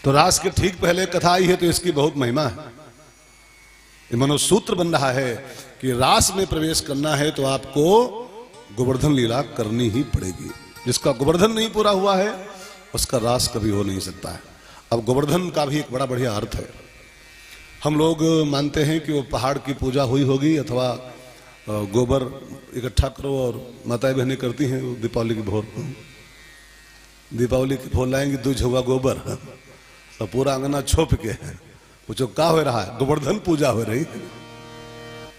तो रास के ठीक पहले कथा आई है, तो इसकी बहुत महिमा है। ये मनोसूत्र बन रहा है कि रास में प्रवेश करना है तो आपको गोवर्धन लीला करनी ही पड़ेगी। जिसका गोवर्धन नहीं पूरा हुआ है उसका रास कभी हो नहीं सकता है। अब गोवर्धन का भी एक बड़ा बढ़िया अर्थ है। हम लोग मानते हैं कि वो पहाड़ की पूजा हुई होगी, अथवा गोबर इकट्ठा करो और माताएं बहनें करती हैं दीपावली की भोर। दीपावली की भोर लाएंगी दूज हुआ गोबर और पूरा अंगना छोप के पूछो क्या हो रहा है, गोवर्धन पूजा हो रही है।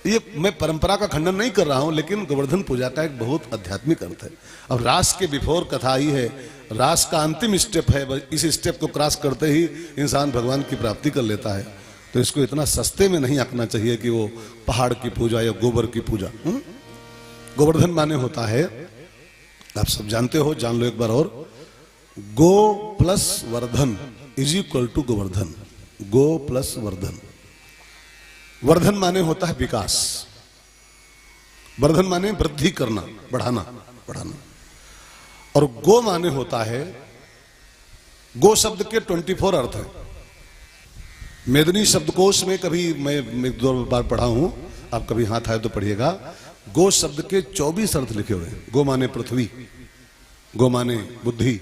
ये मैं परंपरा का खंडन नहीं कर रहा हूं, लेकिन गोवर्धन पूजा का एक बहुत आध्यात्मिक अर्थ है। अब रास के बिफोर कथा आई है, रास का अंतिम स्टेप है, इस स्टेप को क्रॉस करते ही इंसान भगवान की प्राप्ति कर लेता है। तो इसको इतना सस्ते में नहीं आंकना चाहिए कि वो पहाड़ की पूजा या गोबर की पूजा। गोवर्धन माने होता है, आप सब जानते हो, जान लो एक बार और, गो प्लस वर्धन इज इक्वल टू गोवर्धन। गो प्लस वर्धन। वर्धन माने होता है विकास, वर्धन माने वृद्धि करना, बढ़ाना बढ़ाना। और गो माने होता है, गो शब्द के 24 अर्थ है। मेदिनी शब्दकोश में कभी मैं एक दो बार पढ़ा हूं, आप कभी हाथ आए तो पढ़िएगा। गो शब्द के 24 अर्थ लिखे हुए हैं। गो माने पृथ्वी, गो माने बुद्धि,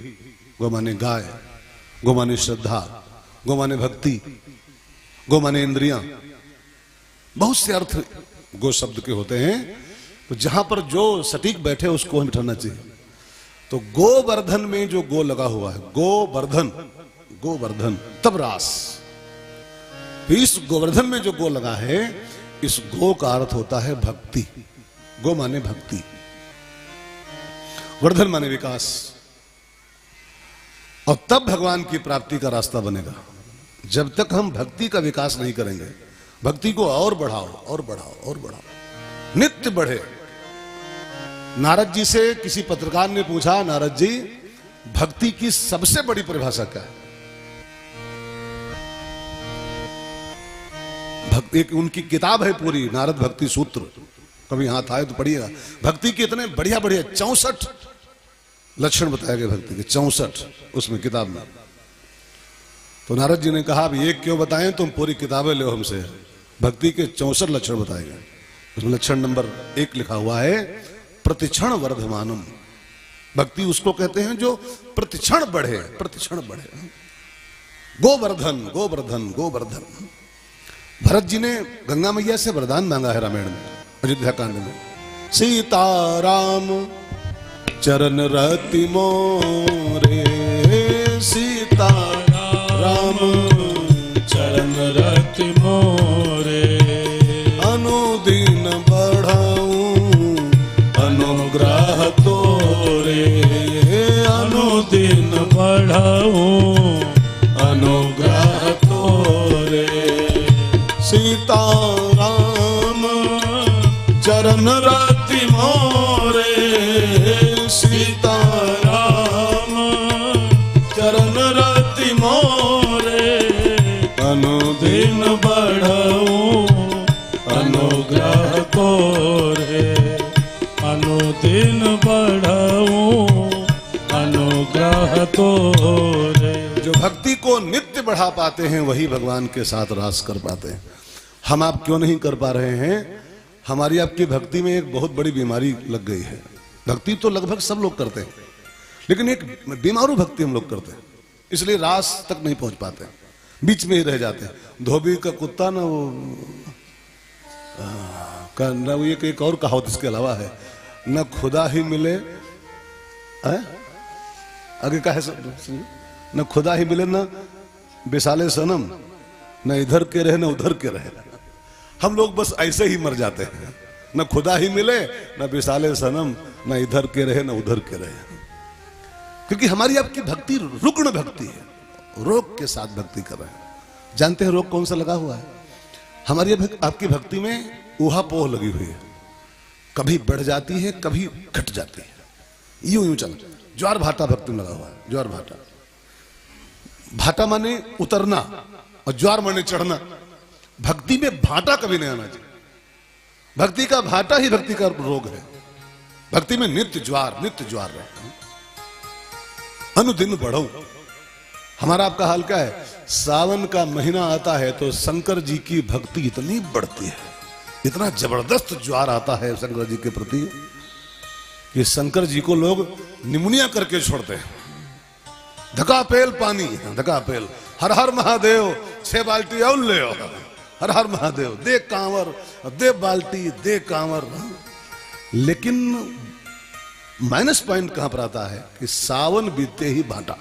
गो माने गाय, गो माने श्रद्धा, गो माने भक्ति, गो माने इंद्रियां। बहुत से अर्थ गो शब्द के होते हैं। तो जहां पर जो सटीक बैठे उसको हमें बिठाना चाहिए। तो गोवर्धन में जो गो लगा हुआ है, गोवर्धन, गोवर्धन तब रास। इस गोवर्धन में जो गो लगा है, इस गो का अर्थ होता है भक्ति। गो माने भक्ति, वर्धन माने विकास। और तब भगवान की प्राप्ति का रास्ता बनेगा। जब तक हम भक्ति का विकास नहीं करेंगे, भक्ति को और बढ़ाओ और बढ़ाओ और बढ़ाओ, नित्य बढ़े। नारद जी से किसी पत्रकार ने पूछा, नारद जी भक्ति की सबसे बड़ी परिभाषा क्या है? एक उनकी किताब है पूरी, नारद भक्ति सूत्र, कभी हाथ आए तो पढ़िएगा। भक्ति के इतने बढ़िया बढ़िया 64 लक्षण बताए गए भक्ति के, 64 उसमें किताब में। तो नारद जी ने कहा अब एक क्यों बताएं, तुम पूरी किताबें लो हमसे। भक्ति के 64 लक्षण बताए गए। उसमें लक्षण नंबर 1 लिखा हुआ है, प्रतिक्षण वर्धमानम। भक्ति उसको कहते हैं जो प्रतिक्षण बढ़े, प्रतिक्षण बढ़े। गोवर्धन गोवर्धन गोवर्धन। भरत जी ने गंगा मैया से वरदान मांगा है रामायण में, अयोध्या कांड में। सीताराम चरण रति मोरे, सीताराम चरण रति मोरे। अनुदिन बढ़ाऊं अनुग्रह तोरे, अनुदिन बढ़ाऊं अनुग्रह तोरे। सीताराम चरण रति मोरे, सीताराम चरण रति मोरे। अनुदिन बढ़ाऊं अनुग्रह तोरे, अनुदिन बढ़ाऊं अनुग्रह तोरे। जो भक्ति को नित्य बढ़ा पाते हैं वही भगवान के साथ रास कर पाते हैं। हम आप क्यों नहीं कर पा रहे हैं? हमारी आपकी भक्ति में एक बहुत बड़ी बीमारी लग गई है। भक्ति तो लगभग सब लोग करते हैं, लेकिन एक बीमारू भक्ति हम लोग करते हैं, इसलिए रास तक नहीं पहुंच पाते, बीच में ही रह जाते हैं। धोबी का कुत्ता ना वो एक और कहावत इसके अलावा है, न खुदा ही मिले, आगे का है न खुदा ही मिले न बिसाले सनम, न इधर के रहे न उधर के रहे। हम लोग बस ऐसे ही मर जाते हैं, न खुदा ही मिले न बिसाले सनम, न इधर के रहे न उधर के रहे। क्योंकि हमारी आपकी भक्ति रुग्ण भक्ति है, रोग के साथ भक्ति कर रहे हैं। जानते हैं रोग कौन सा लगा हुआ है? हमारी आपकी भक्ति में ऊहापोह लगी हुई है, कभी बढ़ जाती है कभी घट जाती है, यूं यूं चल। ज्वार भाटा भक्ति में लगा हुआ है, ज्वार भाटा। भाटा माने उतरना और ज्वार माने चढ़ना। भक्ति में भाटा कभी नहीं आना चाहिए। भक्ति का भाटा ही भक्ति का रोग है। भक्ति में नित्य ज्वार रहे। अनुदिन बढ़ो। हमारा आपका हाल क्या है? सावन का महीना आता है तो शंकर जी की भक्ति इतनी बढ़ती है, इतना जबरदस्त ज्वार आता है शंकर जी के प्रति कि शंकर जी को लोग निमुनिया करके छोड़ते हैं। धकापेल पानी, धकापेल, हर हर महादेव, 6 बाल्टी और ले आओ, हर हर महादेव, दे कांवर, दे बाल्टी, दे कांवर। लेकिन माइनस पॉइंट कहां पर आता है कि सावन बीतते ही भाटा,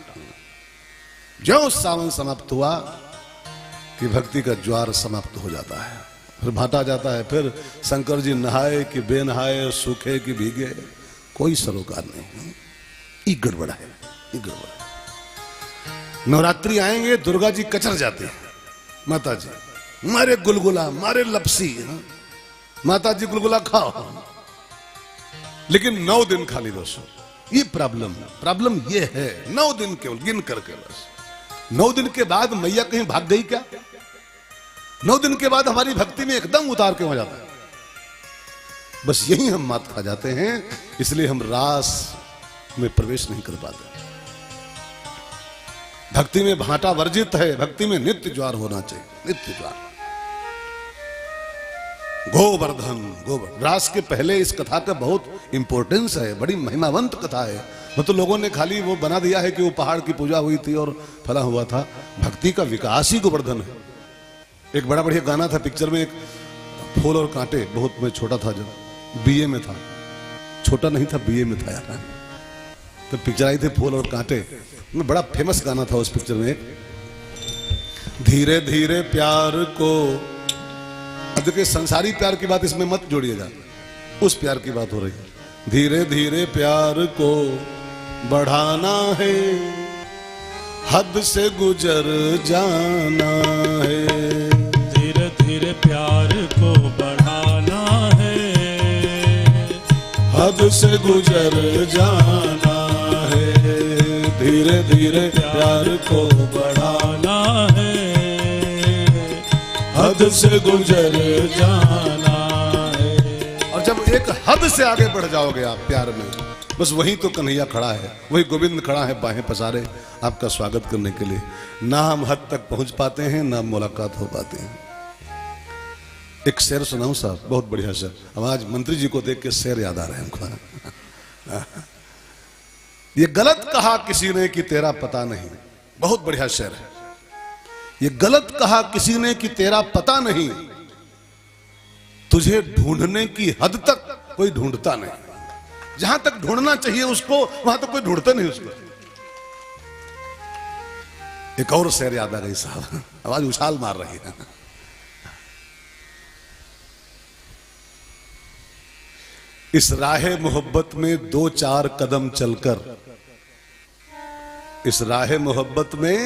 जो सावन समाप्त हुआ कि भक्ति का ज्वार समाप्त हो जाता है, फिर भाटा जाता है। फिर शंकर जी नहाए कि बेनहाए, सूखे कि भीगे, कोई सरोकार नहीं। ये गड़बड़ है, ये गड़बड़ है। नवरात्रि आएंगे, दुर्गा जी कचर जाती है, माता जी मारे गुलगुला, मारे लपसी, माता जी गुलगुला खाओ, लेकिन 9 दिन खाली बसो। ये प्रॉब्लम ये है, 9 दिन केवल गिन करके बस। 9 दिन के बाद मैया कहीं भाग गई क्या? 9 दिन के बाद हमारी भक्ति में एकदम उतार के हो जाता है। बस यही हम मात खा जाते हैं, इसलिए हम रास में प्रवेश नहीं कर पाते। भक्ति में भाटा वर्जित है, भक्ति में नित्य ज्वार होना चाहिए, नित्य ज्वार। गोवर्धन, गोवर्धन रास के पहले इस कथा का बहुत इंपॉर्टेंस है, बड़ी महिमावंत कथा है। मतलब लोगों ने खाली वो बना दिया है कि वो पहाड़ की पूजा हुई थी और फला हुआ था। भक्ति का विकास ही गोवर्धन है। एक बड़ा बढ़िया गाना था पिक्चर में, एक फूल और कांटे, बहुत मैं छोटा था जब बीए में था, छोटा नहीं था बीए में था यार, तो पिक्चर आई थी फूल और कांटे, बड़ा फेमस गाना था उस पिक्चर में। धीरे धीरे प्यार को, अब देखिए संसारी प्यार की बात इसमें मत जोड़िएगा, उस प्यार की बात हो रही है। धीरे धीरे प्यार को बढ़ाना है, हद से गुजर जाना है। धीरे धीरे प्यार को बढ़ाना है, हद से गुजर जाना है। धीरे धीरे प्यार को बढ़ाना है, हद से गुजर जाना है। और जब एक हद से आगे बढ़ जाओगे आप प्यार में, बस वहीं तो कन्हैया खड़ा है, वही गोविंद खड़ा है बाहें पसारे आपका स्वागत करने के लिए। ना हम हद तक पहुंच पाते हैं, ना मुलाकात हो पाते हैं। एक शेर सुनाऊं साहब, बहुत बढ़िया शेर। अब आज मंत्री जी को देख के शेर याद आ रहे हैं हमको। ये गलत कहा किसी ने कि तेरा पता नहीं, बहुत बढ़िया शेर है। ये गलत कहा किसी ने कि तेरा पता नहीं, तुझे ढूंढने की हद तक कोई ढूंढता नहीं। जहां तक ढूंढना चाहिए उसको, वहां तक कोई ढूंढता नहीं उसको। एक और शेर याद आ गई साहब, आवाज उछाल मार रही है। इस राहे मोहब्बत में 2-4 कदम चलकर, इस राहे मोहब्बत में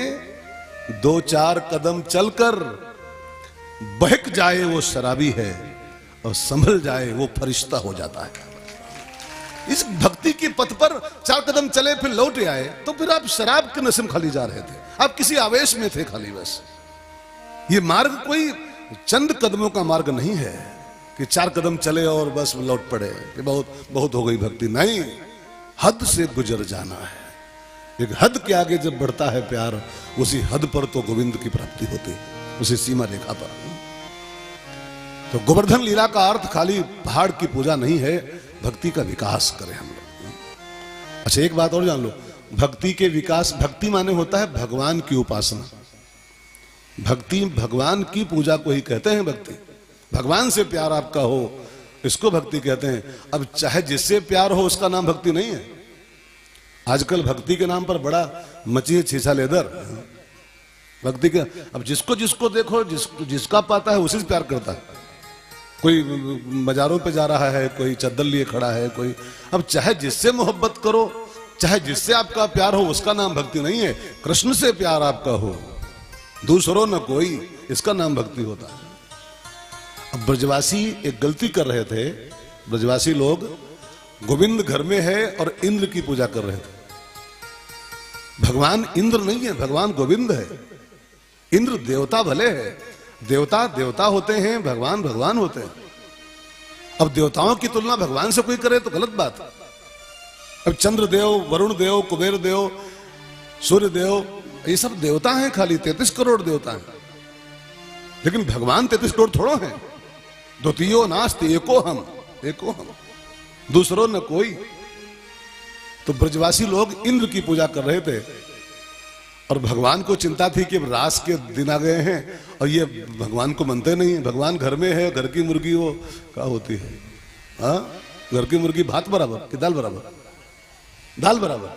2-4 कदम चलकर बहक जाए वो शराबी है और संभल जाए वो फरिश्ता हो जाता है। इस भक्ति के पथ पर 4 कदम चले फिर लौट आए, तो फिर आप शराब के नशे में खाली जा रहे थे, आप किसी आवेश में थे खाली। बस ये मार्ग कोई चंद कदमों का मार्ग नहीं है कि 4 कदम चले और बस लौट पड़े कि बहुत बहुत हो गई भक्ति। नहीं, हद से गुजर जाना है। एक हद के आगे जब बढ़ता है प्यार, उसी हद पर तो गोविंद की प्राप्ति होती है, उसी सीमा रेखा पर। तो गोवर्धन लीला का अर्थ खाली पहाड़ की पूजा नहीं है, भक्ति का विकास करें हम लोग। अच्छा एक बात और जान लो, भक्ति के विकास, भक्ति माने होता है भगवान की उपासना। भक्ति भगवान की पूजा को ही कहते हैं भक्ति। भगवान से प्यार आपका हो, इसको भक्ति कहते हैं। अब चाहे जिससे प्यार हो उसका नाम भक्ति नहीं है। आजकल भक्ति के नाम पर बड़ा मची है छीछा लेदर भक्ति के। अब जिसको जिसको देखो, जिसका पाता है उसी से प्यार करता है। कोई बाजारों पे जा रहा है, कोई चद्दर लिए खड़ा है, कोई। अब चाहे जिससे मोहब्बत करो, चाहे जिससे आपका प्यार हो, उसका नाम भक्ति नहीं है। कृष्ण से प्यार आपका हो, दूसरों न कोई, इसका नाम भक्ति होता है। अब ब्रजवासी एक गलती कर रहे थे। ब्रजवासी लोग गोविंद घर में है और इंद्र की पूजा कर रहे थे। भगवान इंद्र नहीं है, भगवान गोविंद है। इंद्र देवता भले है, देवता देवता होते हैं, भगवान भगवान होते हैं। अब देवताओं की तुलना भगवान से कोई करे तो गलत बात है। अब चंद्र देव, वरुण देव, कुबेर देव, सूर्य देव, ये सब देवता हैं, खाली 33 करोड़ देवता हैं, लेकिन भगवान 33 करोड़ थोड़ो हैं। द्वितीयो नास्ति एको हम, एको हम, दूसरो न कोई। तो ब्रजवासी लोग इंद्र की पूजा कर रहे थे और भगवान को चिंता थी कि अब रास के दिन आ गए हैं और ये भगवान को मानते नहीं है। भगवान घर में है, घर की मुर्गी वो क्या होती है, हाँ, घर की मुर्गी भात बराबर कि दाल बराबर, दाल बराबर।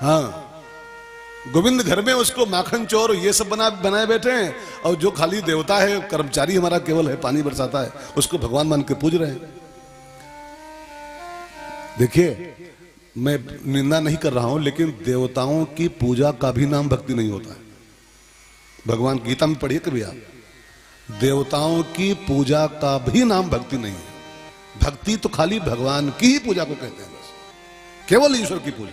हाँ, गोविंद घर में उसको माखन चोर ये सब बनाए बैठे हैं, और जो खाली देवता है, कर्मचारी हमारा केवल है, पानी बरसाता है, उसको भगवान मान के पूज रहे हैं। देखिए, मैं निंदा नहीं कर रहा हूं, लेकिन देवताओं की पूजा का भी नाम भक्ति नहीं होता है। भगवान गीता में पढ़िए कभी आप, देवताओं की पूजा का भी नाम भक्ति नहीं है। भक्ति तो खाली भगवान की ही पूजा को कहते हैं, बस केवल ईश्वर की पूजा।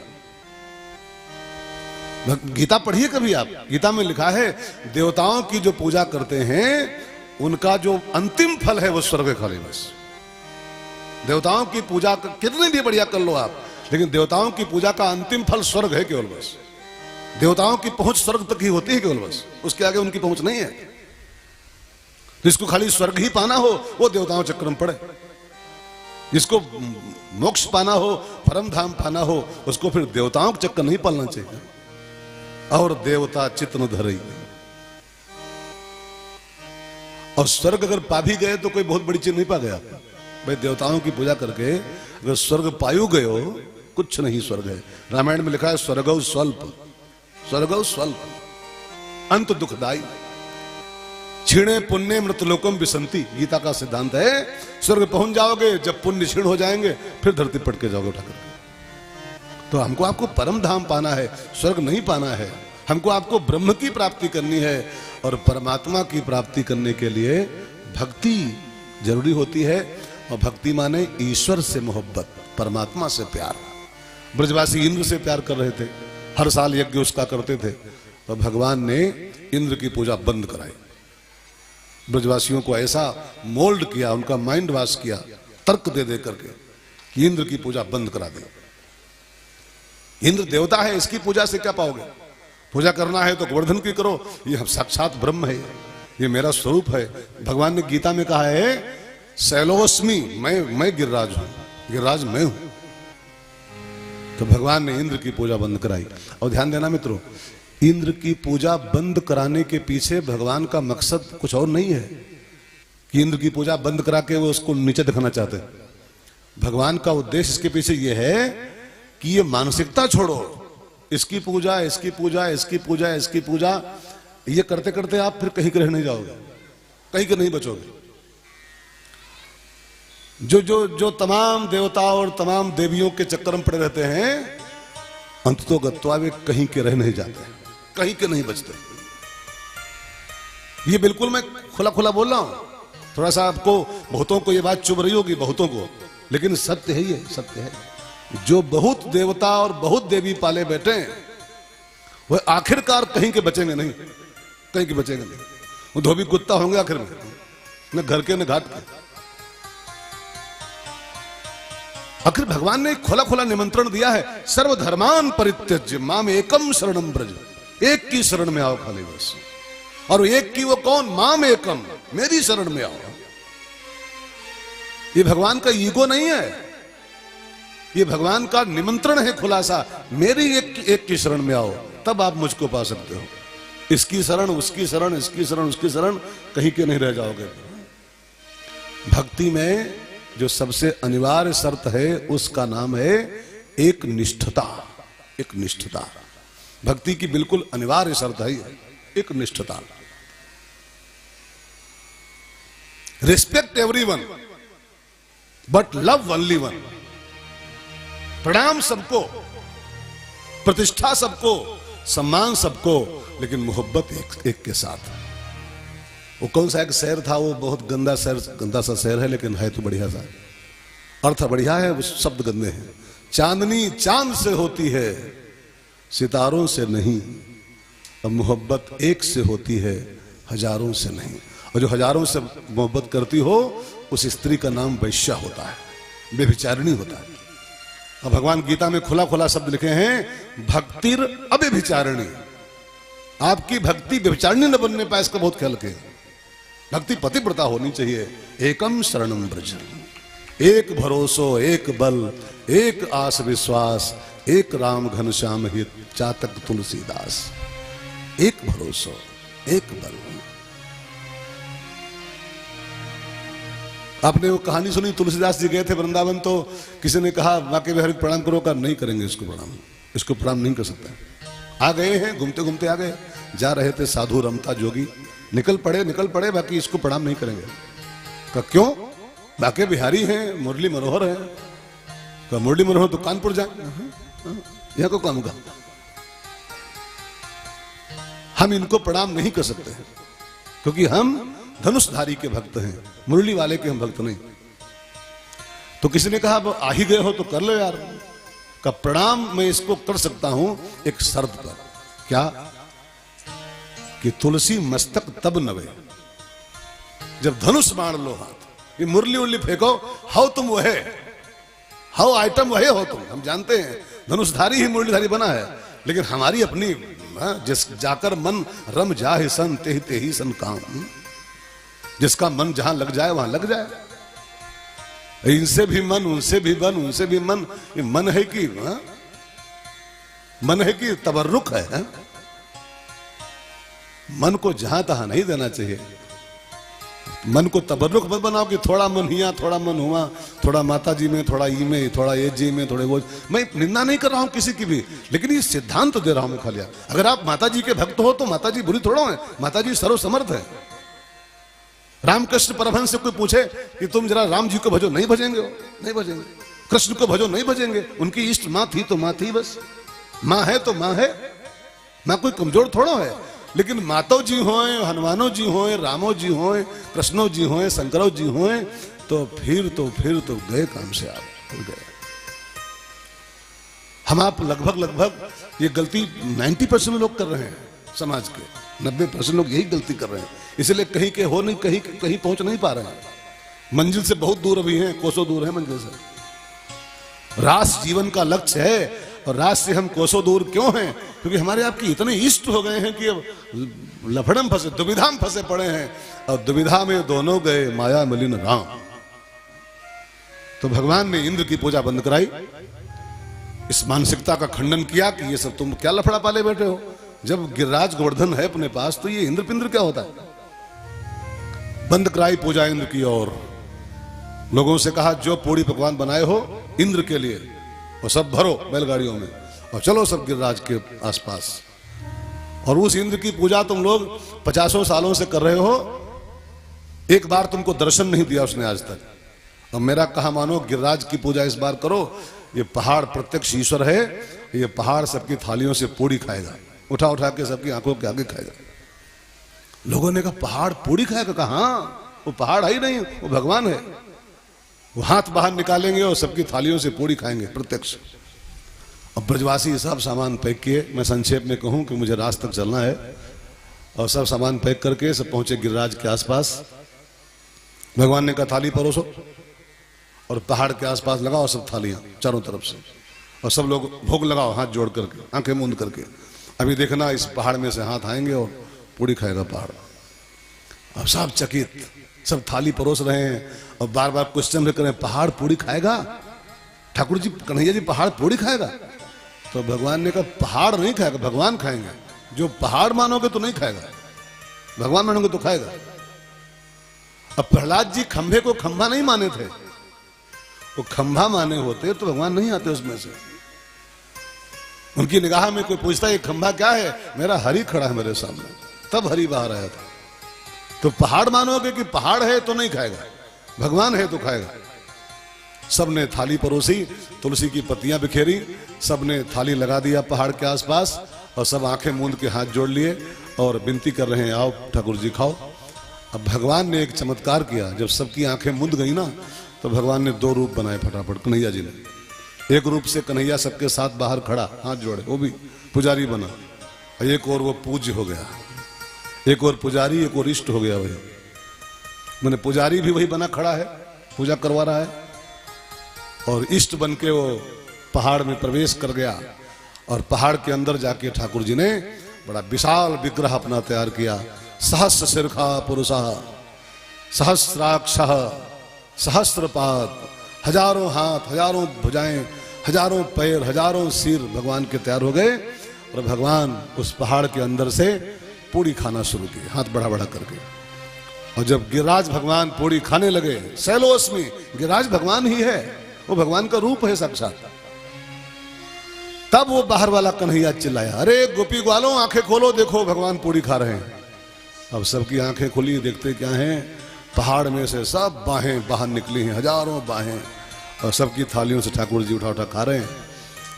गीता पढ़िए कभी आप, गीता में लिखा है देवताओं की जो पूजा करते हैं उनका जो अंतिम फल है वो स्वर्ग है खाली, बस। देवताओं की पूजा कितनी भी बढ़िया कर लो आप, लेकिन देवताओं की पूजा का अंतिम फल स्वर्ग है केवल, बस। देवताओं की पहुंच स्वर्ग तक ही होती है केवल, बस, उसके आगे उनकी पहुंच नहीं है। जिसको खाली स्वर्ग ही पाना हो वो देवताओं चक्र में पड़े, जिसको मोक्ष पाना हो, परम धाम पाना हो, उसको फिर देवताओं का चक्कर नहीं पालना चाहिए। और देवता चित्त न धरई, और स्वर्ग अगर पा भी गए तो कोई बहुत बड़ी चीज नहीं पा गया भाई। देवताओं की पूजा करके अगर स्वर्ग पायु गए हो, कुछ नहीं स्वर्ग है। रामायण में लिखा है स्वर्गौ स्वल्प, स्वर्गौ स्वल्प, अंत दुखदाई, क्षीणे पुण्य मृतलोकम विसंति। गीता का सिद्धांत है स्वर्ग पहुंच जाओगे, जब पुण्य क्षीण हो जाएंगे फिर धरती पट के जाओगे उठा करके। तो हमको आपको परम धाम पाना है, स्वर्ग नहीं पाना है। हमको आपको ब्रह्म की प्राप्ति करनी है, और परमात्मा की प्राप्ति करने के लिए भक्ति जरूरी होती है। और भक्ति माने ईश्वर से मोहब्बत, परमात्मा से प्यार। ब्रजवासी इंद्र से प्यार कर रहे थे, हर साल यज्ञ उसका करते थे, तो भगवान ने इंद्र की पूजा बंद कराई। ब्रजवासियों को ऐसा मोल्ड किया, उनका माइंड वॉश किया, तर्क दे दे करके कि इंद्र की पूजा बंद करा दी। इंद्र देवता है, इसकी पूजा से क्या पाओगे? पूजा करना है तो गोवर्धन की करो, ये साक्षात ब्रह्म है, ये मेरा स्वरूप है। भगवान ने गीता में कहा है शैलोस्मी, मैं गिरिराज हूं, गिरिराज मैं हूं। तो भगवान ने इंद्र की पूजा बंद कराई। और ध्यान देना मित्रों, इंद्र की पूजा बंद कराने के पीछे भगवान का मकसद कुछ और नहीं है कि इंद्र की पूजा बंद करा के वो उसको नीचे दिखाना चाहते। भगवान का उद्देश्य इसके पीछे ये है कि ये मानसिकता छोड़ो, इसकी पूजा, इसकी पूजा, इसकी पूजा, इसकी पूजा, ये करते करते आप फिर कहीं के रह नहीं जाओगे, कहीं के नहीं बचोगे। जो जो जो तमाम देवता और तमाम देवियों के चक्कर में पड़े रहते हैं, अंततो गत्वा वे कहीं के रह नहीं जाते, कहीं के नहीं बचते। ये बिल्कुल मैं खुला खुला बोल रहा हूं, थोड़ा सा आपको बहुतों को ये बात चुभ रही होगी, बहुतों को, लेकिन सत्य है, ये सत्य है। जो बहुत देवता और बहुत देवी पाले बैठे हैं वह आखिरकार कहीं के बचेंगे नहीं, कहीं के बचेंगे नहीं। वो धोबी कुत्ता होंगे आखिर में, न घर के न घाट के। आखिर भगवान ने खुला खुला निमंत्रण दिया है, सर्वधर्मान परित्यज्य माम एकम शरणम ब्रज, एक की शरण में आओ खाली बस। और एक की वो कौन? माम एकम, मेरी शरण में आओ। ये भगवान का ईगो नहीं है, ये भगवान का निमंत्रण है खुलासा, मेरी एक की शरण में आओ, तब आप मुझको पा सकते हो। इसकी शरण, उसकी शरण, इसकी शरण, उसकी शरण, कहीं के नहीं रह जाओगे। भक्ति में जो सबसे अनिवार्य शर्त है उसका नाम है एक निष्ठता, एक निष्ठता। भक्ति की बिल्कुल अनिवार्य शर्त है एक निष्ठता। Respect everyone but love only one. प्रणाम सबको, प्रतिष्ठा सबको, सम्मान सबको, लेकिन मोहब्बत एक के साथ। वो कौन सा एक शेर था, वो बहुत गंदा शेर, गंदा सा शेर है, लेकिन है तो बढ़िया सा, अर्थ बढ़िया है, वो शब्द गंदे हैं। चांदनी चांद से होती है, सितारों से नहीं, और मोहब्बत एक से होती है, हजारों से नहीं। और जो हजारों से मोहब्बत करती हो उस स्त्री का नाम वैश्या होता है, व्यभिचारिणी होता है। और भगवान गीता में खुला खुला शब्द लिखे हैं, भक्तिर अव्यभिचारिणी। आपकी भक्ति व्यभिचारिणी न बनने पाए, इसका बहुत ख्याल रखें। भक्ति पतिव्रता होनी चाहिए। एकम शरणम ब्रज, एक भरोसो, एक बल, एक आस विश्वास, एक राम घनश्याम हित, चातक तुलसीदास। एक भरोसो, एक बल। आपने वो कहानी सुनी, तुलसीदास जी गए थे वृंदावन, तो किसी ने कहा वाकई बिहारी प्रणाम करो, का नहीं करेंगे इसको प्रणाम, इसको प्रणाम नहीं कर सकता। आ गए हैं, घूमते घूमते आ गए, जा रहे थे साधु रमता जोगी, निकल पड़े, बाकी इसको प्रणाम नहीं करेंगे। का क्यों? बाकी बिहारी हैं, मुरली मनोहर हैं। का मुरली मनोहर तो कानपुर जाए, यहां को काम का, हम इनको प्रणाम नहीं कर सकते हैं, क्योंकि हम धनुषधारी के भक्त हैं, मुरली वाले के हम भक्त नहीं। तो किसी ने कहा अब आ ही गए हो तो कर लो यार। का प्रणाम मैं इसको कर सकता हूं एक शर्त पर। क्या? कि तुलसी मस्तक तब नवे, जब धनुष मार लो हाथ, ये मुरली उरली फेंको, हाउ तुम वहे, हाउ आइटम वहे हो तुम। हम जानते हैं धनुषधारी ही मुरलीधारी बना है, लेकिन हमारी अपनी जिस जाकर मन रम जाहि सन तेहि तेहि सन काम। जिसका मन जहां लग जाए वहां लग जाए। इनसे भी मन, उनसे भी मन, उनसे भी मन। ये मन है कि मन है कि तबर्रुक है? मन को जहां तहां नहीं देना चाहिए। मन को तबर्रुक मत बनाओ कि थोड़ा मन हिया, थोड़ा मन हुआ, थोड़ा माता जी में, थोड़ा ई में, थोड़ा ये जी में, थोड़े वो। मैं निंदा नहीं कर रहा हूं किसी की भी, लेकिन ये सिद्धांत तो दे रहा हूं मैं खाली। अगर आप माता जी के भक्त हो तो माता जी बुरी थोड़ा है, माता जी सर्वसमर्थ है। रामकृष्ण परमहंस से कोई पूछे कि तुम जरा राम जी को भजो, नहीं भजेंगे वो, नहीं भजेंगे। कृष्ण को भजो, नहीं भजेंगे। उनकी इष्ट मां थी तो मां थी, बस मां है तो मां है, मां कोई कमजोर थोड़ा है। लेकिन मातो जी होए, हनुमानो जी होए, रामो जी होए, कृष्णो जी होए, शंकरो जी होए, तो फिर गए काम से, आप गए। हम आप लगभग ये गलती 90% लोग कर रहे हैं समाज के, 90% लोग यही गलती कर रहे हैं। इसलिए कहीं के हो नहीं, कहीं पहुंच नहीं पा रहे हैं। मंजिल से बहुत दूर अभी हैं, कोसों दूर है मंजिल से। रास जीवन का लक्ष्य है, और रास से हम कोसों दूर क्यों हैं? क्योंकि हमारे आपके इतने इष्ट हो गए हैं कि अब लफड़म फंसे, दुविधा में फंसे पड़े हैं, और दुविधा में दोनों गए माया मलिन राम। तो भगवान ने इंद्र की पूजा बंद कराई, इस मानसिकता का खंडन किया कि ये सब तुम क्या लफड़ा पाले बैठे हो। जब गिरिराज गोवर्धन है अपने पास तो ये इंद्र पिंद्र क्या होता है। बंद कराई पूजा इंद्र की, और लोगों से कहा जो पूड़ी पकवान बनाए हो इंद्र के लिए, और सब भरो बैलगाड़ियों में, और चलो सब गिरिराज के आसपास। और उस इंद्र की पूजा तुम लोग 50 सालों से कर रहे हो, एक बार तुमको दर्शन नहीं दिया उसने आज तक। और मेरा कहा मानो गिरिराज की पूजा इस बार करो। ये पहाड़ प्रत्यक्ष ईश्वर है, ये पहाड़ सबकी थालियों से पूड़ी खाएगा, उठा उठा के सबकी आंखों के आगे खाएगा। लोगों ने कहा पहाड़ पूड़ी खाएगा? कहा हाँ, वो पहाड़ है ही नहीं, वो भगवान है। वो हाथ बाहर निकालेंगे और सबकी थालियों से पूड़ी खाएंगे प्रत्यक्ष। अब ब्रजवासी सब सामान पैक किए, मैं संक्षेप में कहूं कि मुझे रात तक चलना है, और सब सामान पैक करके सब पहुंचे गिरिराज के आसपास। भगवान ने कहा थाली परोसो, और पहाड़ के आसपास लगाओ सब थालियां चारों तरफ से, और सब लोग भोग लगाओ हाथ जोड़ करके, आंखें मूंद करके। अभी देखना इस पहाड़ में से हाथ आएंगे और पूड़ी खाएगा पहाड़। अब सब चकित, सब थाली परोस रहे हैं, और बार बार क्वेश्चन कर रहे हैं पहाड़ पूड़ी खाएगा? ठाकुर जी, कन्हैया जी, पहाड़ पूड़ी खाएगा? तो भगवान ने कहा पहाड़ नहीं खाएगा, भगवान खाएंगे। जो पहाड़ मानोगे तो नहीं खाएगा, भगवान मानोगे तो खाएगा। अब प्रहलाद जी खंभे को खंभा नहीं माने थे, वो खंभा माने होते तो भगवान नहीं आते उसमें से। उनकी निगाह में कोई पूछता है खंभा क्या है, मेरा हरि खड़ा है मेरे सामने, तब हरि बाहर आया था। तो पहाड़ मानोगे कि पहाड़ है तो नहीं खाएगा, भगवान है तो खाएगा। सबने थाली परोसी, तुलसी की पत्तियां बिखेरी, सबने थाली लगा दिया पहाड़ के आसपास, और सब आंखें मूंद के हाथ जोड़ लिए और विनती कर रहे हैं आओ ठाकुर जी खाओ। अब भगवान ने एक चमत्कार किया, जब सबकी आंखें मूंद गई ना, तो भगवान ने 2 रूप बनाए फटाफट कन्हैया जी ने। एक रूप से कन्हैया सबके साथ बाहर खड़ा हाथ जोड़े, वो भी पुजारी बना, और एक और वो पूज्य हो गया, एक और पुजारी, एक और इष्ट हो गया। वही मैंने पुजारी भी वही बना खड़ा है, पूजा करवा रहा है, और इष्ट बन के वो पहाड़ में प्रवेश कर गया। और पहाड़ के अंदर जाके ठाकुर जी ने बड़ा विशाल विग्रह अपना तैयार किया। सहस्र शिरखा पुरुषा सहस्राक्ष सहस्रपाद, हजारों हाथ, हजारों भुजाएं, हजारों पैर, हजारों सिर भगवान के तैयार हो गए। और भगवान उस पहाड़ के अंदर से पूड़ी खाना शुरू किए, हाथ बढ़ा बढ़ा करके। और जब गिरिराज भगवान पूड़ी खाने लगे, शैलोस्मी, गिरिराज भगवान ही है, वो भगवान का रूप है साक्षात। तब वो बाहर वाला कन्हैया चिल्लाया, अरे गोपी ग्वालों आंखें खोलो, देखो भगवान पूड़ी खा रहे हैं। अब सबकी आंखें खुली, देखते क्या हैं, पहाड़ में से सब बाहें बाहर निकली हैं, हजारों बाहें, और सबकी थालियों से ठाकुर जी उठा उठा खा रहे हैं।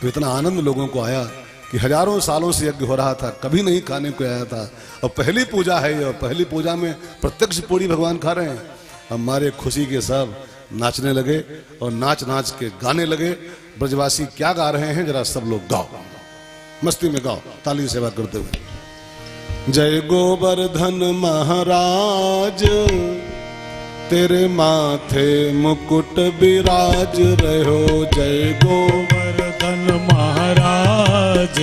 तो इतना आनंद लोगों को आया कि हजारों सालों से यज्ञ हो रहा था, कभी नहीं खाने को आया था, और पहली पूजा है, और पहली पूजा में प्रत्यक्ष पूड़ी भगवान खा रहे हैं। हमारे खुशी के सब नाचने लगे और नाच नाच के गाने लगे। ब्रजवासी क्या गा रहे हैं, जरा सब लोग गाओ, मस्ती में गाओ, ताली सेवा करते हुए। जय गोवर्धन महाराज, तेरे माथे मुकुट विराज रहो। जय गोवर्धन महाराज,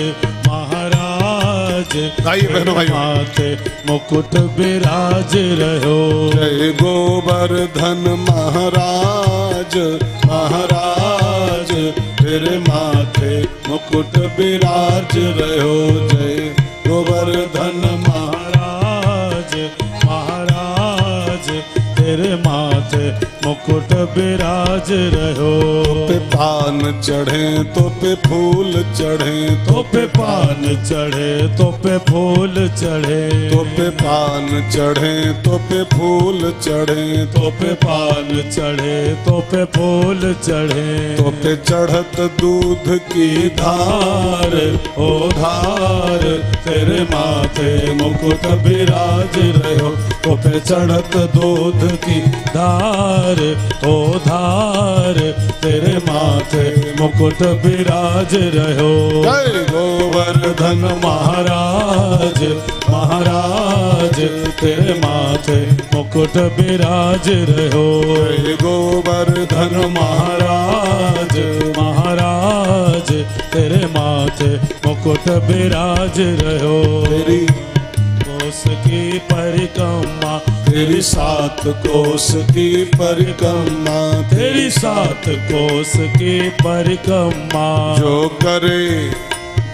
महाराज गाइए बहनों भाई, माथे मुकुट विराज रहो। जय गोवर्धन महाराज, महाराज तेरे माथे मुकुट विराज रहो। जय गोवर्धन महाराज, महाराज तेरे माथे मुकुट विराज रहो। पे पान चढ़े तो पे फूल चढ़े, तो पे पान चढ़े तो पे फूल चढ़े, तो पे पान चढ़े तो पे फूल चढ़े, तो पे पान चढ़े तो पे फूल चढ़े, तो पे चढ़त दूध की धार, ओ धार तेरे माथे मुकुट विराज रहो। तो पे चढ़त दूध की धार, ओ धार तेरे माथे मुकुट विराज रहो। जय गोवर्धन महाराज, महाराज तेरे माथे मुकुट विराज रहो। जय गोवर्धन महाराज, महाराज तेरे माथे मुकुट विराज रहो। तेरी कोस की परिक्रमा, तेरी 7 कोस की परिक्रमा, तेरी 7 कोस की परिक्रमा, जो करे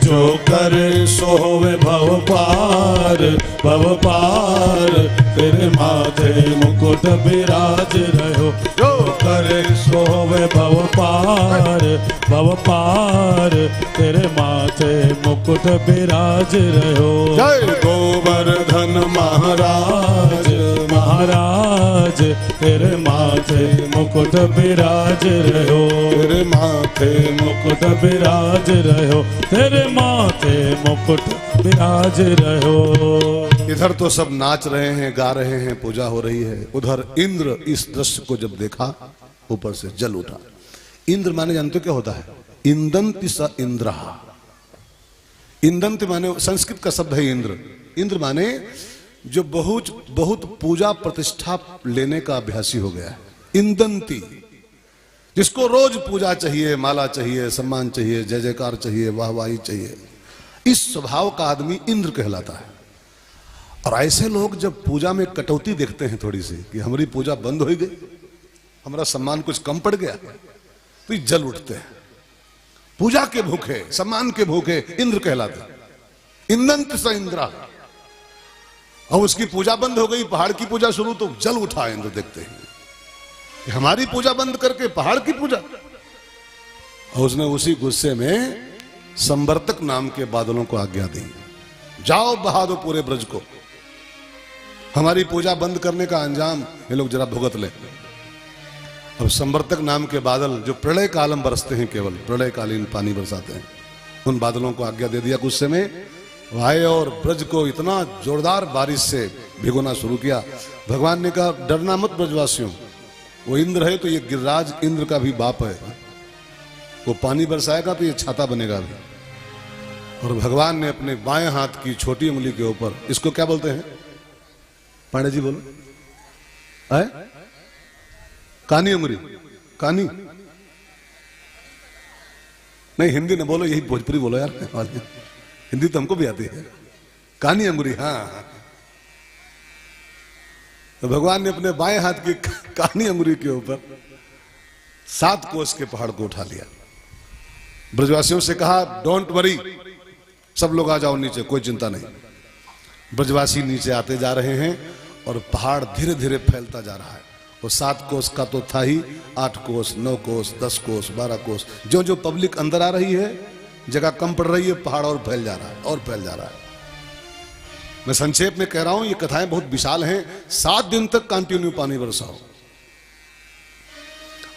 जो करे सो होवे भव पार, भव पार तेरे माथे मुकुट विराज रहो। जो करे सो होवे भव पार, भव पार तेरे माथे मुकुट विराज रहो। जय गोवर्धन महाराज, महाराज तेरे माथे मुकुट विराज रहो। तेरे माथे मुकुट विराज रहो, तेरे माथे मुकुट विराज रहो। इधर तो सब नाच रहे हैं, गा रहे हैं, पूजा हो रही है। उधर इंद्र इस दृश्य को जब देखा, ऊपर से जल उठा। इंद्र माने जानते हो क्या होता है? इंदंति स इंद्र। इंदंति माने संस्कृत का शब्द है इंद्र। इंद्र माने जो बहुत बहुत पूजा प्रतिष्ठा लेने का अभ्यासी हो गया है। इंदंती, जिसको रोज पूजा चाहिए, माला चाहिए, सम्मान चाहिए, जय जयकार चाहिए, वाहवाही चाहिए, इस स्वभाव का आदमी इंद्र कहलाता है। और ऐसे लोग जब पूजा में कटौती देखते हैं थोड़ी सी, कि हमारी पूजा बंद हो गई, हमारा सम्मान कुछ कम पड़ गया, तो ये जल उठते हैं। पूजा के भूखे, सम्मान के भूखे इंद्र कहलाते। इंदंत स इंद्रा। और उसकी पूजा बंद हो गई, पहाड़ की पूजा शुरू, तो जल उठा इंद्र देखते हैं कि हमारी पूजा बंद करके पहाड़ की पूजा। और उसने उसी गुस्से में संवर्तक नाम के बादलों को आज्ञा दी, जाओ बहा दो पूरे ब्रज को, हमारी पूजा बंद करने का अंजाम ये लोग जरा भुगत ले। अब संवर्तक नाम के बादल जो प्रलय कालम बरसते हैं, केवल प्रलयकालीन पानी बरसाते हैं, उन बादलों को आज्ञा दे दिया गुस्से में, आए और ब्रज को इतना जोरदार बारिश से भिगोना शुरू किया। भगवान ने कहा, डरना मत ब्रजवासियों, वो इंद्र है तो ये गिरिराज इंद्र का भी बाप है, वो पानी बरसाएगा तो ये छाता बनेगा भी। और भगवान ने अपने बाएं हाथ की छोटी उंगली के ऊपर, इसको क्या बोलते हैं पांडे जी बोलो, है कानी उंगली, कानी नहीं, हिंदी न बोलो, यही भोजपुरी बोलो यार, हिंदी तो हमको भी आती है। कानी अंगुरी, हाँ। तो भगवान ने अपने बाएं हाथ की कानी अंगुरी के ऊपर 7 कोस के पहाड़ को उठा लिया। ब्रजवासियों से कहा डोंट वरी, सब लोग आ जाओ नीचे, कोई चिंता नहीं। ब्रजवासी नीचे आते जा रहे हैं और पहाड़ धीरे धीरे फैलता जा रहा है। वो 7 कोस का तो था ही, 8 कोस, 9 कोस, 10 कोस, 12 कोस। जो जो पब्लिक अंदर आ रही है, जगह कम पड़ रही है, पहाड़ और फैल जा रहा है और फैल जा रहा है। मैं संक्षेप में कह रहा हूं, ये कथाएं बहुत विशाल हैं। 7 दिन तक कंटिन्यू पानी बरसा हो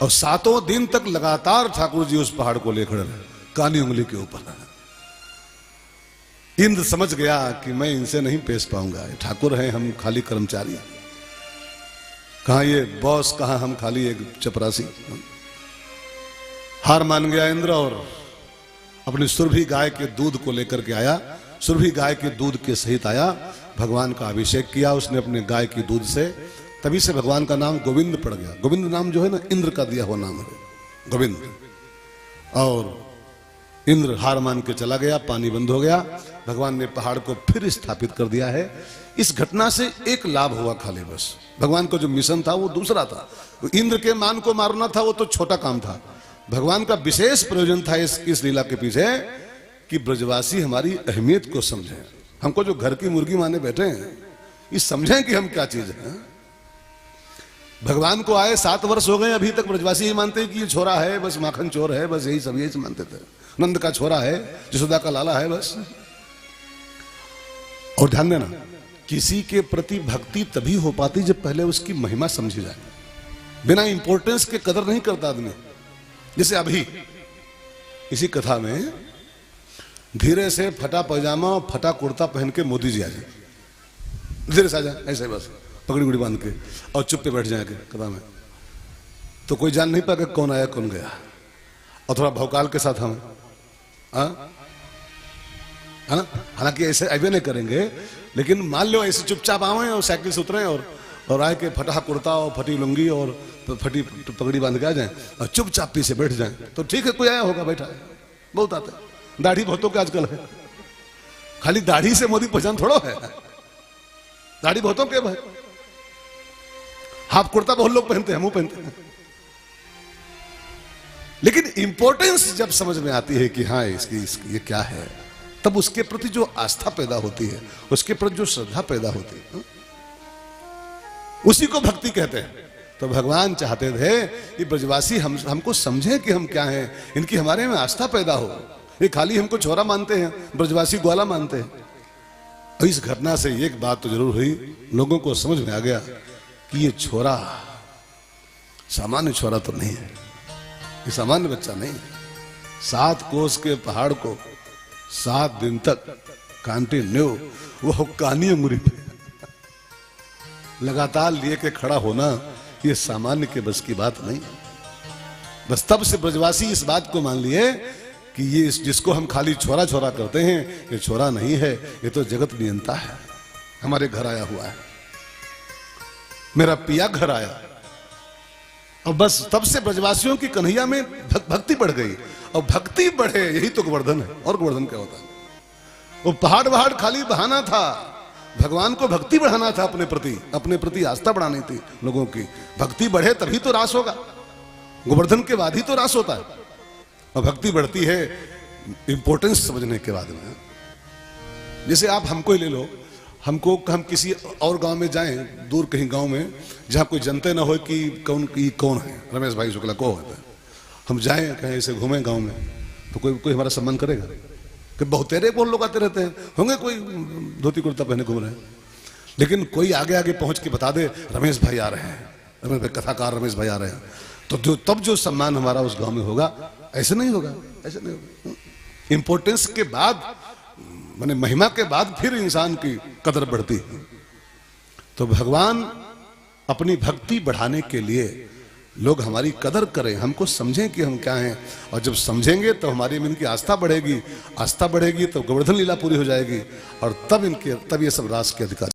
और 7 दिन तक लगातार ठाकुर जी उस पहाड़ को लेकर कानी उंगली के ऊपर। इंद्र समझ गया कि मैं इनसे नहीं पेश पाऊंगा, ये ठाकुर हैं, हम खाली कर्मचारी, कहां ये बॉस, कहां हम खाली एक चपरासी। हार मान गया इंद्र और अपनी सुरभि गाय के दूध को लेकर के आया। सुरभि गाय के दूध के सहित आया, भगवान का अभिषेक किया उसने अपने गाय के दूध से। तभी से भगवान का नाम गोविंद पड़ गया। गोविंद नाम जो है ना, इंद्र का दिया हुआ नाम है गोविंद। और इंद्र हार मान के चला गया, पानी बंद हो गया। भगवान ने पहाड़ को फिर स्थापित कर दिया है। इस घटना से एक लाभ हुआ खाली बस, भगवान का जो मिशन था वो दूसरा था। इंद्र के मान को मारना था, वो तो छोटा काम था। भगवान का विशेष प्रयोजन था इस लीला के पीछे कि ब्रजवासी हमारी अहमियत को समझें। हमको जो घर की मुर्गी माने बैठे हैं, ये समझें कि हम क्या चीज हैं। भगवान को आए 7 वर्ष हो गए, अभी तक ब्रजवासी यही मानते हैं कि ये छोरा है, बस माखन चोर है, बस यही सब यही मानते थे। नंद का छोरा है, यशोदा का लाला है, बस। और ध्यान देना, किसी के प्रति भक्ति तभी हो पाती जब पहले उसकी महिमा समझी जाए। बिना इंपॉर्टेंस के कदर नहीं करता आदमी। जैसे अभी इसी कथा में धीरे से फटा पैजामा और फटा कुर्ता पहन के मोदी जी आ जाए, धीरे से आ जाए, ऐसे बस पगड़ी गुड़ी बांध के, और चुप पे बैठ जाएंगे कथा में, तो कोई जान नहीं पाएगा कौन आया कौन गया। और थोड़ा भौकाल के साथ हम, है ना, हालांकि ऐसे अभी नहीं करेंगे, लेकिन मान लो ऐसे चुपचाप आवे और साइकिल से उतरे और आए के फटा कुर्ता और फटी लुंगी और फटी पगड़ी बांध के आ जाए और चुपचाप पीछे बैठ जाए, तो ठीक है, कोई आया होगा, बैठा है। बहुत आते हैं, दाढ़ी बहुतों के आजकल है। खाली दाढ़ी से मोदी पहचान थोड़ा है, दाढ़ी बहुतों के भाई। हाफ कुर्ता बहुत लोग पहनते हैं, मुंह पहनते हैं। लेकिन इंपॉर्टेंस जब समझ में आती है कि हाँ इसकी ये क्या है, तब उसके प्रति जो आस्था पैदा होती है, उसके प्रति जो श्रद्धा पैदा होती है, उसी को भक्ति कहते हैं। तो भगवान चाहते थे कि ब्रजवासी हमको समझे कि हम क्या हैं, इनकी हमारे में आस्था पैदा हो। ये खाली हमको छोरा मानते हैं, ब्रजवासी ग्वाला मानते हैं। और इस घटना से एक बात तो जरूर हुई, लोगों को समझ में आ गया कि ये छोरा सामान्य छोरा तो नहीं है, ये सामान्य बच्चा नहीं है। 7 कोस के पहाड़ को 7 दिन तक कंटिन्यू वो कानी अंगुरी पे लगातार लिए के खड़ा होना, ये सामान्य के बस की बात नहीं। बस तब से ब्रजवासी इस बात को मान लिए कि ये जिसको हम खाली छोरा छोरा करते हैं, ये छोरा नहीं है, ये तो जगत नियंता है, हमारे घर आया हुआ है, मेरा पिया घर आया। और बस तब से ब्रजवासियों की कन्हैया में भक्ति बढ़ गई। और भक्ति बढ़े यही तो गोवर्धन है। और गोवर्धन क्या होता है? वो पहाड़ वहाड़ खाली बहाना था, भगवान को भक्ति बढ़ाना था, अपने प्रति आस्था बढ़ानी थी लोगों की। भक्ति बढ़े तभी तो रास होगा, गोवर्धन के बाद ही तो रास होता है। और भक्ति बढ़ती है इंपॉर्टेंस समझने के बाद में। जैसे आप हमको ही ले लो, हम किसी और गांव में जाएं, दूर कहीं गांव में जहां कोई जनते ना हो कि कौन है रमेश भाई शुक्ला को होता है, हम जाएं कहीं ऐसे घूमें गांव में, तो कोई हमारा सम्मान करेगा कि बहुत तेरे कौन लोग आते रहते हैं, होंगे कोई धोती कुर्ता पहने घूम रहे हैं। लेकिन कोई आगे आगे पहुंच के बता दे रमेश भाई आ रहे हैं, रमेश भाई कथाकार रमेश भाई आ रहे हैं, तो तब जो सम्मान हमारा उस गांव में होगा, ऐसे नहीं होगा, ऐसे नहीं होगा। इंपॉर्टेंस के बाद माने महिमा के बाद फिर इंसान की कदर बढ़ती है। तो भगवान अपनी भक्ति बढ़ाने के लिए लोग हमारी कदर करें, हमको समझें कि हम क्या हैं। और जब समझेंगे तो हमारी में इनकी आस्था बढ़ेगी, आस्था बढ़ेगी तो गोवर्धन लीला पूरी हो जाएगी, और तब ये सब रास के अधिकार